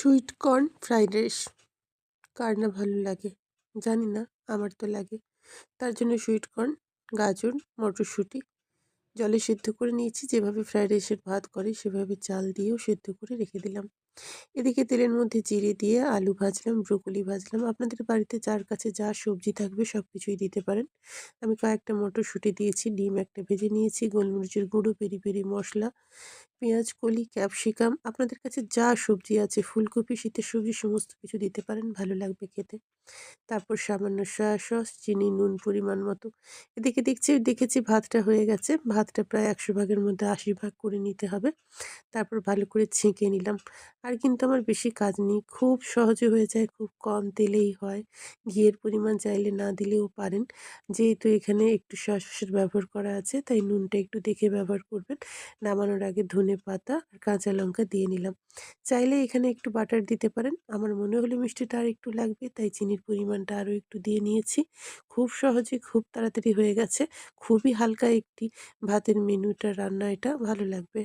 Sweet corn fried rice কার না ভালো লাগে? জানি না, আমার তো লাগে। তার জন্য সুইট কর্ন, গাজর, মটরশুঁটি জলে সিদ্ধ করে নিয়েছি। যেভাবে ফ্রাইড রাইসের ভাত করে সেভাবে চাল দিয়েও সিদ্ধ করে রেখে দিলাম। এদিকে তেলের মধ্যে জিরে দিয়ে আলু ভাজলাম, ব্রোকলি ভাজলাম। আপনাদের বাড়িতে যার কাছে যা সবজি থাকবে সবকিছুই দিতে পারেন। আমি কয়েকটা মটরশুঁটি দিয়েছি, ডিম একটা ভেজে নিয়েছি, গোলমরিচের গুঁড়ো, পেরি পেরি মশলা, পেঁয়াজ কলি, ক্যাপসিকাম, আপনাদের কাছে যা সবজি আছে, ফুলকপি, শীতের সবজি সমস্ত কিছু দিতে পারেন, ভালো লাগবে খেতে। তারপর সামান্য সয়া সস, চিনি, নুন পরিমাণ মতো। এদিকে দেখেছি ভাতটা হয়ে গেছে। ভাতটা প্রায় ১০০ ভাগের মধ্যে ৮০ ভাগ করে নিতে হবে। তারপর ভালো করে ছেঁকে নিলাম। আর কিন্তু আমার বেশি কাজ নেই। খুব সহজে হয়ে যায়, খুব কম তেলেই হয়। ঘিয়ের পরিমাণ চাইলে না দিলেও পারেন। যেহেতু এখানে একটু সয়া সসের ব্যবহার করা আছে, তাই নুনটা একটু দেখে ব্যবহার করবেন। নামানোর আগে ধনেপাতা আর কাঁচা লঙ্কা দিয়ে নিলাম। চাইলে এখানে একটু বাটার দিতে পারেন। আমার মনে হলো মিষ্টিটা আরেকটু লাগবে, তাই চিনির পরিমাণটা আরও একটু দিয়ে নিয়েছি। খুব সহজে, খুব তাড়াতাড়ি হয়ে গেছে। খুবই হালকা একটি ভাতের মেনুটা রান্না এটা, ভালো লাগবে।